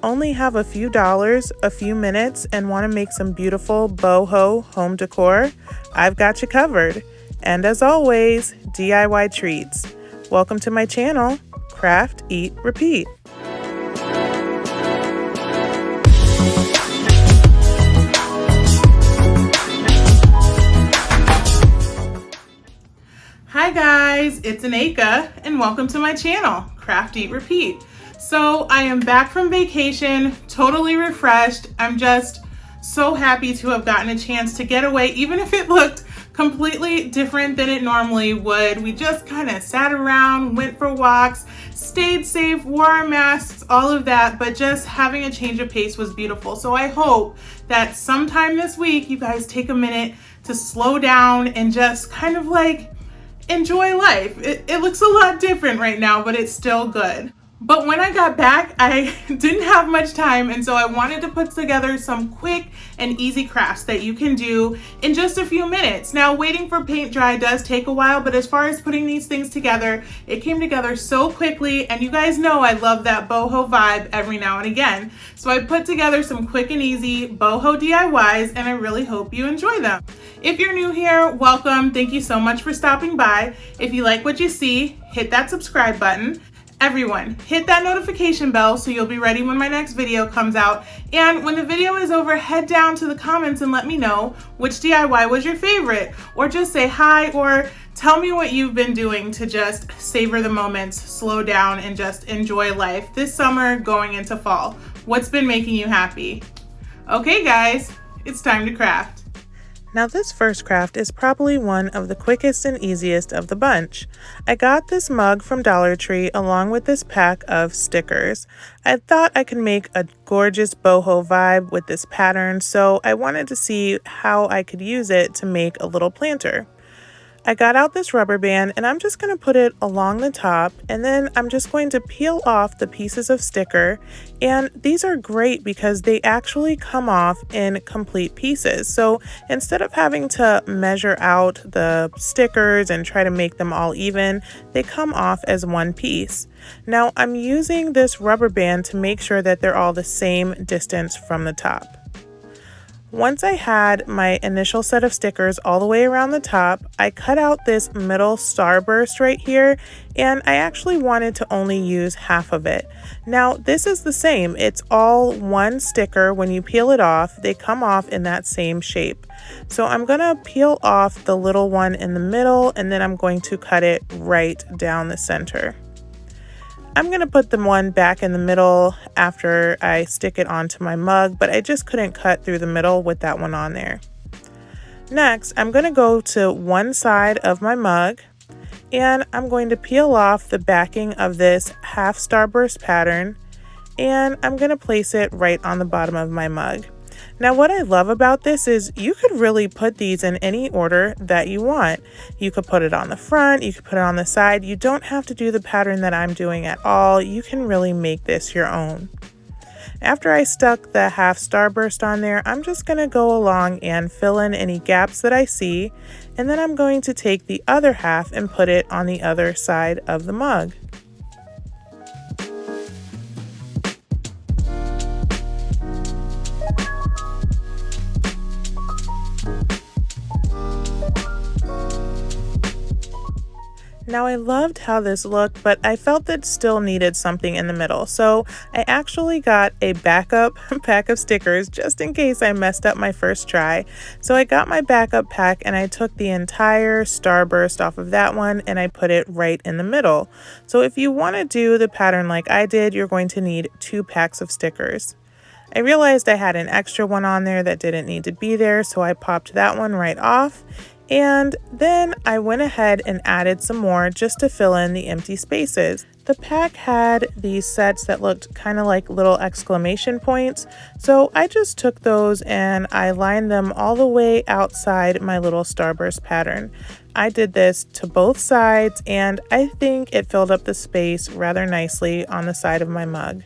only have a few dollars, a few minutes, and want to make some beautiful boho home decor, I've got you covered. And as always, DIY treats. Welcome to my channel, Craft, Eat, Repeat. Hi guys, it's Aneka and welcome to my channel, Craft, Eat, Repeat. So I am back from vacation, totally refreshed. I'm just so happy to have gotten a chance to get away, even if it looked completely different than it normally would. We just kind of sat around, went for walks, stayed safe, wore our masks, all of that, but just having a change of pace was beautiful. So I hope that sometime this week you guys take a minute to slow down and just kind of like enjoy life. It looks a lot different right now, but it's still good. But when I got back, I didn't have much time, and so I wanted to put together some quick and easy crafts that you can do in just a few minutes. Now, waiting for paint dry does take a while, but as far as putting these things together, it came together so quickly, and you guys know I love that boho vibe every now and again. So I put together some quick and easy boho DIYs, and I really hope you enjoy them. If you're new here, welcome. Thank you so much for stopping by. If you like what you see, hit that subscribe button. Everyone, hit that notification bell so you'll be ready when my next video comes out. And when the video is over, head down to the comments and let me know which DIY was your favorite, or just say hi, or tell me what you've been doing to just savor the moments, slow down, and just enjoy life this summer going into fall. What's been making you happy? Okay guys, it's time to craft. Now this first craft is probably one of the quickest and easiest of the bunch. I got this mug from Dollar Tree along with this pack of stickers. I thought I could make a gorgeous boho vibe with this pattern, so I wanted to see how I could use it to make a little planter. I got out this rubber band and I'm just going to put it along the top, and then I'm just going to peel off the pieces of sticker, and these are great because they actually come off in complete pieces. So instead of having to measure out the stickers and try to make them all even, they come off as one piece. Now I'm using this rubber band to make sure that they're all the same distance from the top. Once I had my initial set of stickers all the way around the top, I cut out this middle starburst right here, and I actually wanted to only use half of it. Now this is the same, it's all one sticker. When you peel it off, they come off in that same shape. So I'm gonna peel off the little one in the middle, and then I'm going to cut it right down the center. I'm going to put the one back in the middle after I stick it onto my mug, but I just couldn't cut through the middle with that one on there. Next, I'm going to go to one side of my mug, and I'm going to peel off the backing of this half starburst pattern, and I'm going to place it right on the bottom of my mug. Now what I love about this is you could really put these in any order that you want. You could put it on the front, you could put it on the side. You don't have to do the pattern that I'm doing at all. You can really make this your own. After I stuck the half starburst on there, I'm just going to go along and fill in any gaps that I see, and then I'm going to take the other half and put it on the other side of the mug. Now I loved how this looked, but I felt that still needed something in the middle. So I actually got a backup pack of stickers just in case I messed up my first try. So I got my backup pack and I took the entire starburst off of that one and I put it right in the middle. So if you want to do the pattern like I did, you're going to need 2 packs of stickers. I realized I had an extra one on there that didn't need to be there, so I popped that one right off. And then I went ahead and added some more just to fill in the empty spaces. The pack had these sets that looked kind of like little exclamation points, so I just took those and I lined them all the way outside my little starburst pattern. I did this to both sides, and I think it filled up the space rather nicely on the side of my mug.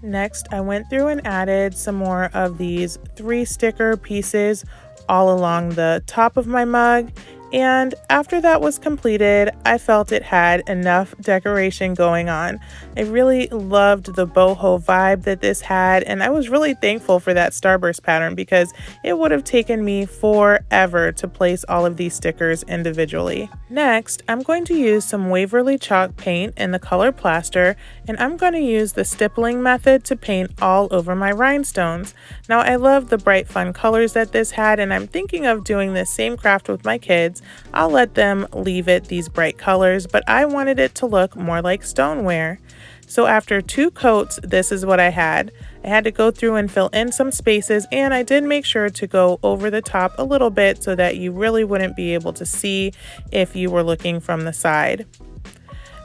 Next, I went through and added some more of these 3 sticker pieces all along the top of my mug. And after that was completed, I felt it had enough decoration going on. I really loved the boho vibe that this had, and I was really thankful for that starburst pattern because it would have taken me forever to place all of these stickers individually. Next, I'm going to use some Waverly chalk paint in the color plaster, and I'm going to use the stippling method to paint all over my rhinestones. Now, I love the bright fun colors that this had, and I'm thinking of doing this same craft with my kids. I'll let them leave it these bright colors, but I wanted it to look more like stoneware. So after 2 coats, this is what I had. I had to go through and fill in some spaces, and I did make sure to go over the top a little bit so that you really wouldn't be able to see if you were looking from the side.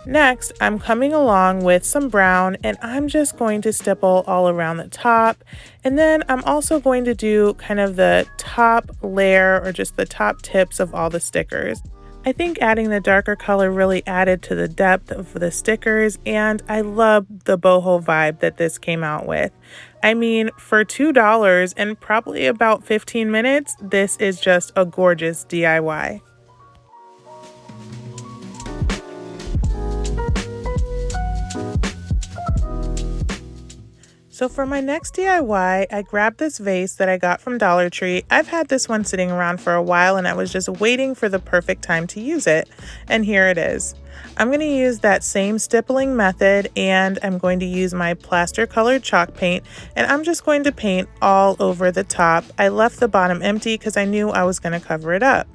Next, I'm coming along with some brown, and I'm just going to stipple all around the top. And then I'm also going to do kind of the top layer or just the top tips of all the stickers. I think adding the darker color really added to the depth of the stickers, and I love the boho vibe that this came out with. I mean, for $2 and probably about 15 minutes, this is just a gorgeous DIY. So for my next DIY, I grabbed this vase that I got from Dollar Tree. I've had this one sitting around for a while and I was just waiting for the perfect time to use it. And here it is. I'm going to use that same stippling method, and I'm going to use my plaster colored chalk paint, and I'm just going to paint all over the top. I left the bottom empty because I knew I was going to cover it up.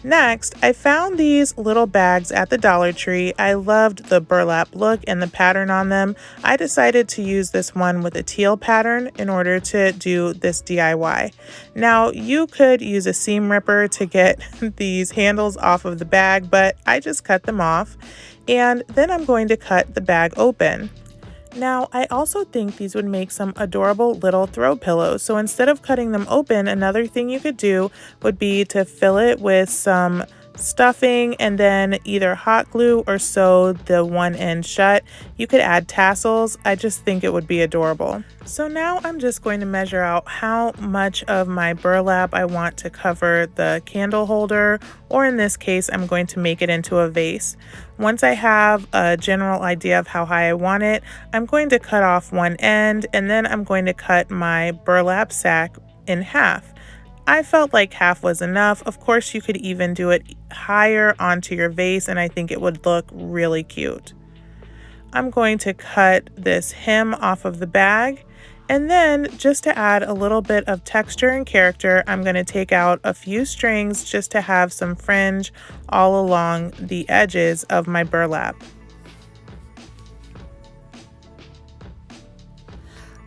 Next, I found these little bags at the Dollar Tree. I loved the burlap look and the pattern on them. I decided to use this one with a teal pattern in order to do this DIY. Now, you could use a seam ripper to get these handles off of the bag, but I just cut them off. And then I'm going to cut the bag open. Now, I also think these would make some adorable little throw pillows. So instead of cutting them open, another thing you could do would be to fill it with some stuffing and then either hot glue or sew the one end shut. You could add tassels. I just think it would be adorable. So now I'm just going to measure out how much of my burlap I want to cover the candle holder, or in this case, I'm going to make it into a vase. Once I have a general idea of how high I want it, I'm going to cut off one end, and then I'm going to cut my burlap sack in half. I felt like half was enough. Of course, you could even do it higher onto your vase, and I think it would look really cute. I'm going to cut this hem off of the bag, and then just to add a little bit of texture and character, I'm going to take out a few strings just to have some fringe all along the edges of my burlap.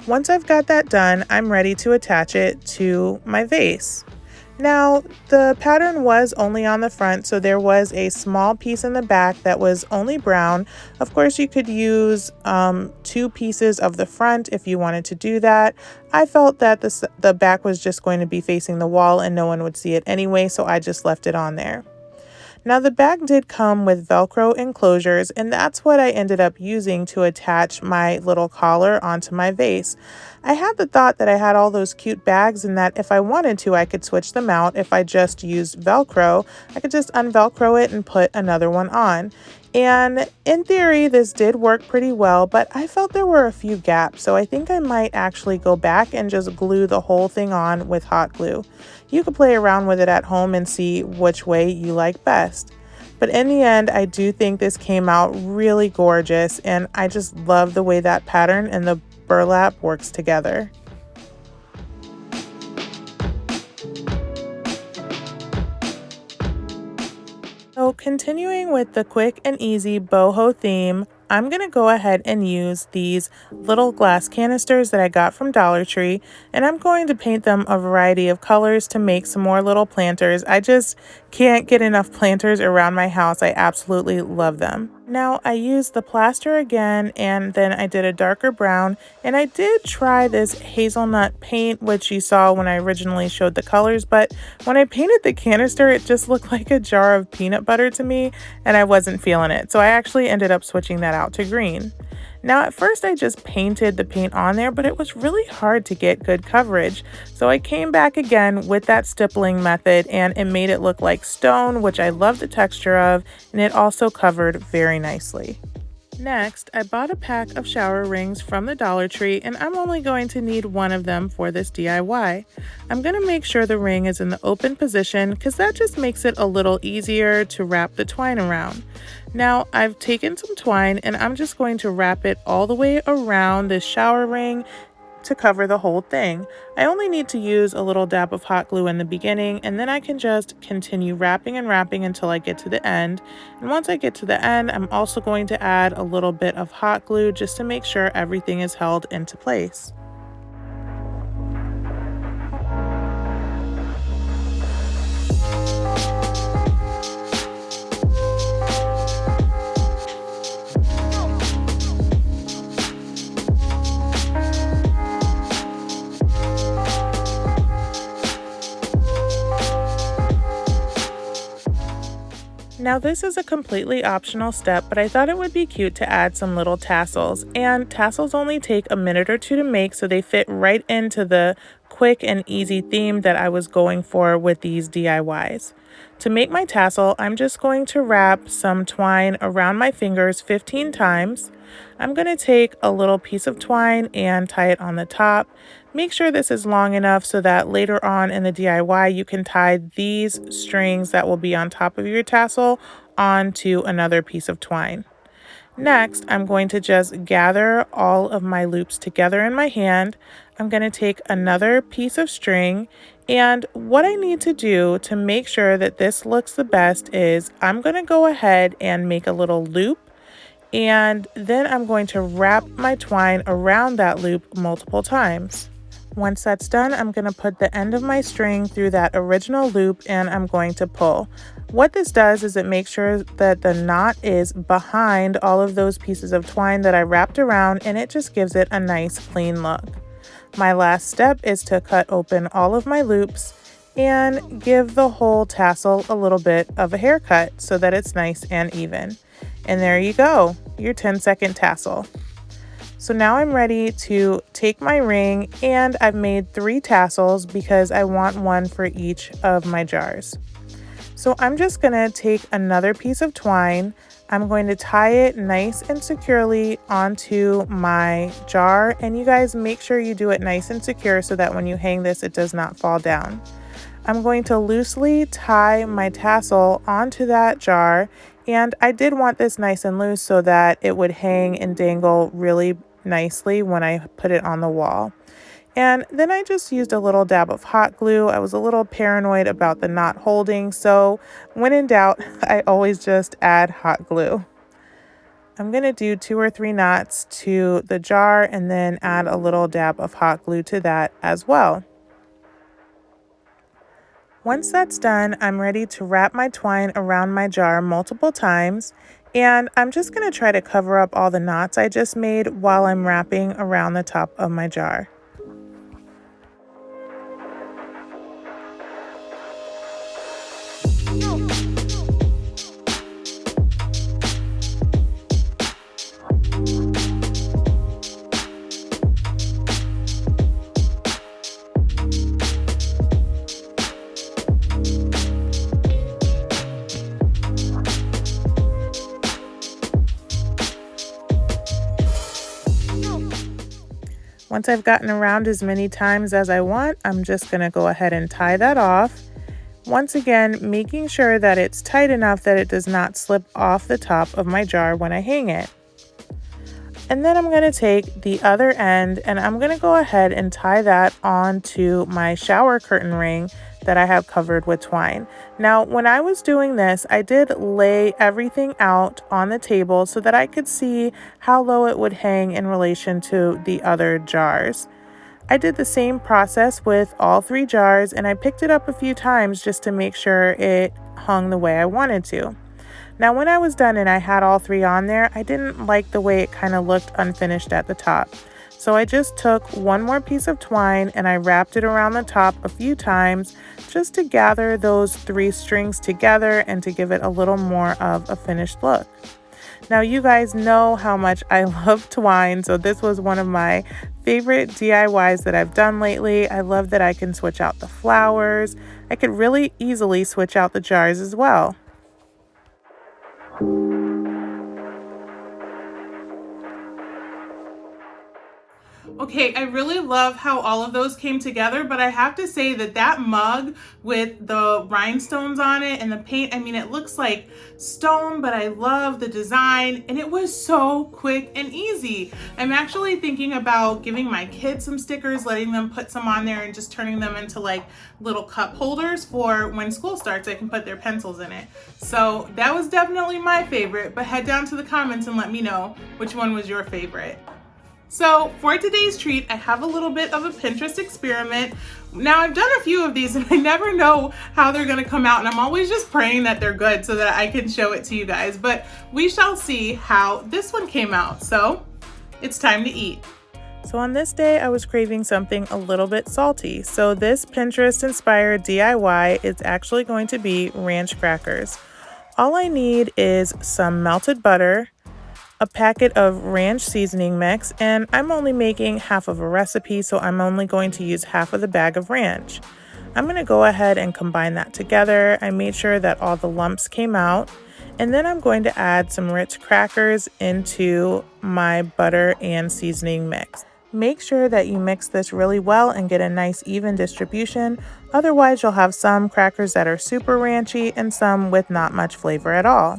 Once I've got that done, I'm ready to attach it to my vase. Now, the pattern was only on the front, so there was a small piece in the back that was only brown. Of course, you could use 2 pieces of the front if you wanted to do that. I felt that the back was just going to be facing the wall and no one would see it anyway, so I just left it on there. Now, the bag did come with Velcro enclosures, and that's what I ended up using to attach my little collar onto my vase. I had the thought that I had all those cute bags and that if I wanted to, I could switch them out. If I just used Velcro, I could just unvelcro it and put another one on. And in theory, this did work pretty well, but I felt there were a few gaps, so I think I might actually go back and just glue the whole thing on with hot glue. You could play around with it at home and see which way you like best. But in the end, I do think this came out really gorgeous, and I just love the way that pattern and the burlap works together. So continuing with the quick and easy boho theme, I'm going to go ahead and use these little glass canisters that I got from Dollar Tree, and I'm going to paint them a variety of colors to make some more little planters. I just can't get enough planters around my house. I absolutely love them. Now, I used the plaster again, and then I did a darker brown, and I did try this hazelnut paint, which you saw when I originally showed the colors, but when I painted the canister, it just looked like a jar of peanut butter to me, and I wasn't feeling it. So I actually ended up switching that out to green. Now at first I just painted the paint on there, but it was really hard to get good coverage. So I came back again with that stippling method and it made it look like stone, which I love the texture of, and it also covered very nicely. Next, I bought a pack of shower rings from the Dollar Tree, and I'm only going to need one of them for this DIY. I'm going to make sure the ring is in the open position because that just makes it a little easier to wrap the twine around. Now, I've taken some twine and I'm just going to wrap it all the way around this shower ring to cover the whole thing. I only need to use a little dab of hot glue in the beginning, and then I can just continue wrapping and wrapping until I get to the end. And once I get to the end, I'm also going to add a little bit of hot glue just to make sure everything is held into place. Now this is a completely optional step, but I thought it would be cute to add some little tassels, and tassels only take a minute or two to make, so they fit right into the quick and easy theme that I was going for with these DIYs. To make my tassel, I'm just going to wrap some twine around my fingers 15 times. I'm going to take a little piece of twine and tie it on the top. Make sure this is long enough so that later on in the DIY you can tie these strings that will be on top of your tassel onto another piece of twine. Next, I'm going to just gather all of my loops together in my hand. I'm going to take another piece of string, and what I need to do to make sure that this looks the best is I'm going to go ahead and make a little loop, and then I'm going to wrap my twine around that loop multiple times. Once that's done, I'm going to put the end of my string through that original loop and I'm going to pull. What this does is it makes sure that the knot is behind all of those pieces of twine that I wrapped around, and it just gives it a nice clean look. My last step is to cut open all of my loops and give the whole tassel a little bit of a haircut so that it's nice and even. And there you go, your 10-second tassel. So now I'm ready to take my ring, and I've made 3 tassels because I want one for each of my jars. So I'm just going to take another piece of twine. I'm going to tie it nice and securely onto my jar, and you guys make sure you do it nice and secure so that when you hang this it does not fall down. I'm going to loosely tie my tassel onto that jar, and I did want this nice and loose so that it would hang and dangle really nicely when I put it on the wall. And then I just used a little dab of hot glue. I was a little paranoid about the knot holding, so when in doubt, I always just add hot glue. I'm going to do 2 or 3 knots to the jar and then add a little dab of hot glue to that as well. Once that's done, I'm ready to wrap my twine around my jar multiple times, and I'm just going to try to cover up all the knots I just made while I'm wrapping around the top of my jar. Once I've gotten around as many times as I want, I'm just going to go ahead and tie that off. Once again, making sure that it's tight enough that it does not slip off the top of my jar when I hang it. And then I'm going to take the other end and I'm going to go ahead and tie that onto my shower curtain ring that I have covered with twine. Now, when I was doing this, I did lay everything out on the table so that I could see how low it would hang in relation to the other jars. I did the same process with all 3 jars, and I picked it up a few times just to make sure it hung the way I wanted to. Now, when I was done and I had all 3 on there, I didn't like the way it kind of looked unfinished at the top. So I just took one more piece of twine and I wrapped it around the top a few times just to gather those 3 strings together and to give it a little more of a finished look. Now you guys know how much I love twine, so this was one of my favorite DIYs that I've done lately. I love that I can switch out the flowers. I could really easily switch out the jars as well. Okay, I really love how all of those came together, but I have to say that that mug with the rhinestones on it and the paint, I mean, it looks like stone, but I love the design and it was so quick and easy. I'm actually thinking about giving my kids some stickers, letting them put some on there and just turning them into like little cup holders for when school starts, I can put their pencils in it. So that was definitely my favorite, but head down to the comments and let me know which one was your favorite. So for today's treat, I have a little bit of a Pinterest experiment. Now I've done a few of these and I never know how they're gonna come out, and I'm always just praying that they're good so that I can show it to you guys, but we shall see how this one came out. So it's time to eat. So on this day, I was craving something a little bit salty. So this Pinterest inspired DIY is actually going to be ranch crackers. All I need is some melted butter, a packet of ranch seasoning mix, and I'm only making half of a recipe, so I'm only going to use half of the bag of ranch. I'm going to go ahead and combine that together. I made sure that all the lumps came out, and then I'm going to add some rich crackers into my butter and seasoning mix. Make sure that you mix this really well and get a nice even distribution. Otherwise, you'll have some crackers that are super ranchy and some with not much flavor at all.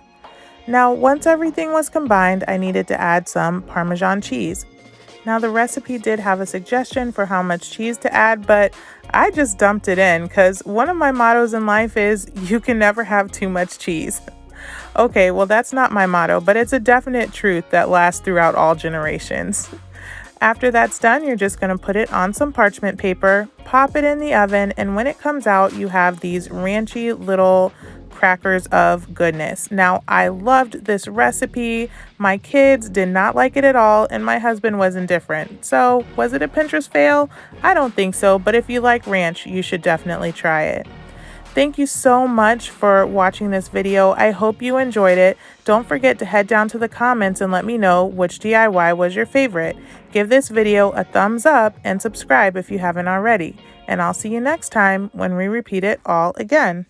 Now, once everything was combined, I needed to add some Parmesan cheese. Now, the recipe did have a suggestion for how much cheese to add, but I just dumped it in because one of my mottos in life is you can never have too much cheese. Okay, well, that's not my motto, but it's a definite truth that lasts throughout all generations. After that's done, you're just going to put it on some parchment paper, pop it in the oven, and when it comes out, you have these ranchy little crackers of goodness. Now, I loved this recipe. My kids did not like it at all, and my husband was indifferent. So, was it a Pinterest fail? I don't think so, but if you like ranch, you should definitely try it. Thank you so much for watching this video. I hope you enjoyed it. Don't forget to head down to the comments and let me know which DIY was your favorite. Give this video a thumbs up and subscribe if you haven't already. And I'll see you next time when we repeat it all again.